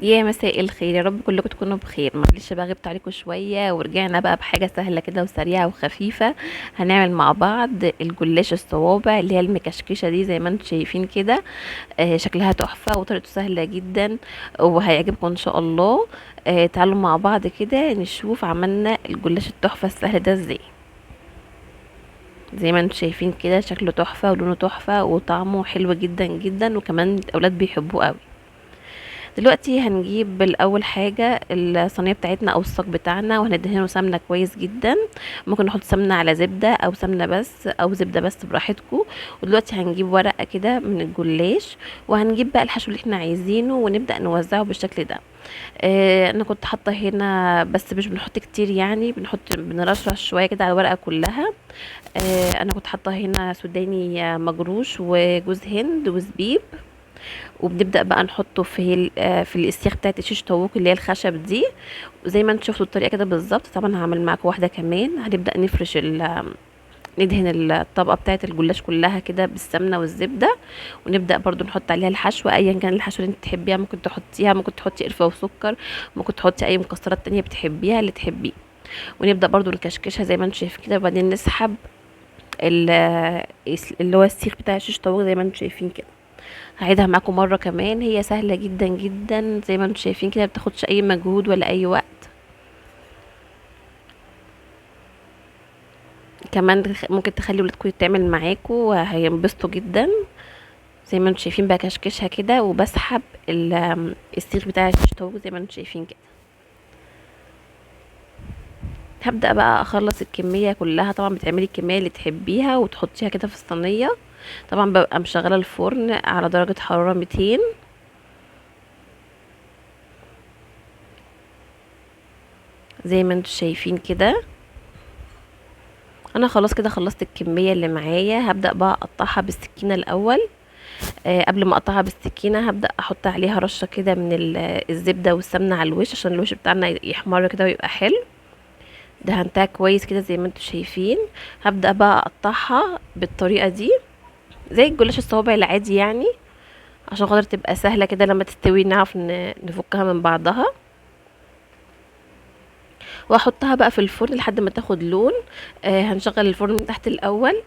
يا مساء الخير، يا رب كلكم تكونوا بخير. معلش بقى غبت عليكم شويه ورجعنا بقى بحاجه سهله كده وسريعه وخفيفه. هنعمل مع بعض الجلاش الصوابع اللي هي المكشكشه دي زي ما انتم شايفين كده. شكلها تحفه وطريقته سهله جدا وهيعجبكم ان شاء الله. تعالوا مع بعض كده نشوف عملنا الجلاش التحفه السهل ده ازاي. زي ما انتم شايفين كده شكله تحفه ولونه تحفه وطعمه حلو جدا جدا، وكمان الاولاد بيحبوه قوي. دلوقتي هنجيب الاول حاجه الصينيه بتاعتنا او الصاج بتاعنا، وهندهنه سمنه كويس جدا. ممكن نحط سمنه على زبده او سمنه بس او زبده بس براحتكم. ودلوقتي هنجيب ورقه كده من الجلاش، وهنجيب بقى الحشو اللي احنا عايزينه ونبدا نوزعه بالشكل ده. انا كنت حاطه هنا بس مش بنحط كتير، يعني بنرشرش شويه كده على الورقه كلها. انا كنت حاطه هنا سوداني مجروش وجوز هند وزبيب. وبنبدأ بقى نحطه في السياخ بتاعت الشيش طاووق اللي هي الخشب دي. وزي ما انتوا شفتوا الطريقه كده بالظبط. طبعا هعمل معاكم واحده كمان. هنبدأ ندهن الطبقه بتاعت الجلاش كلها كده بالسمنه والزبده. ونبدأ برضو نحط عليها الحشو ايا كان الحشو اللي انت تحبيها. ممكن تحطيها، ممكن تحطي قرفه وسكر، ممكن تحطي اي مكسرات تانية بتحبيها اللي تحبيه. ونبدأ برضو نكشكشها زي ما انتوا شايفين كده، وبعدين نسحب ال- اللي هو السيخ بتاع الشيش طاووق زي ما انتوا شايفين كده. هعيدها معاكم مرة كمان. هي سهلة جدا جدا زي ما انتم شايفين كده، بتاخدش اي مجهود ولا اي وقت. كمان ممكن تخلي ولادكم تعمل معاكم وهينبسطوا جدا. زي ما انتم شايفين بكشكشها كده وبسحب السيخ بتاع الشطاوج زي ما انتم شايفين كده. هبدأ بقى اخلص الكمية كلها. طبعا بتعملي الكمية اللي تحبيها وتحطيها كده في الصينية. طبعا ببقى مشغلة الفرن على درجة حرارة 200. زي ما انتم شايفين كده. انا خلاص كده خلصت الكميه اللي معايا. هبدا بقى اقطعها بالسكينه الاول. قبل ما اقطعها بالسكينه هبدا احط عليها رشه كده من الزبده والسمنه على الوش عشان الوش بتاعنا يحمر كده ويبقى حلو. دهنتها كويس كده زي ما انتم شايفين. هبدا بقى اقطعها بالطريقه دي زي الجلاش الصوابع العادي يعني، عشان خاطر تبقى سهله كده لما تستوي نعرف نفكها من بعضها. واحطها بقى في الفرن لحد ما تاخد لون. هنشغل الفرن من تحت الاول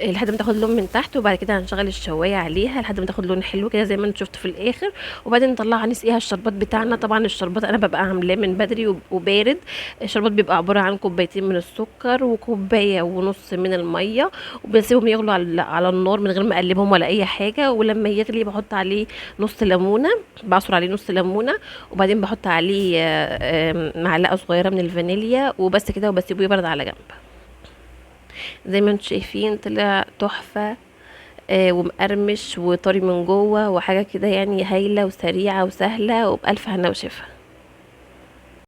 لحد ما تاخد لون من تحت، وبعد كده هنشغل الشوايه عليها لحد ما تاخد لون حلو كده زي ما انتوا شفتوا في الاخر. وبعدين نطلعها نسقيها الشربات بتاعنا. طبعا الشربات انا ببقى عاملاه من بدري وبارد. الشربات بيبقى عباره عن كوبايتين من السكر وكوبايه ونص من الميه، وبسيبهم يغلوا على النار من غير ما اقلبهم ولا اي حاجه. ولما يغلي بحط عليه نص ليمونه، بعصر عليه نص ليمونه. وبعدين بحط عليه معلقه صغيره من الفانيليا وبس كده، وبسيبه يبرد على جنب. زي ما انتم شايفين طلع تحفة. ومقرمش وطري من جوه وحاجة كده يعني هايلة وسريعة وسهلة وبألف هنا وشفا.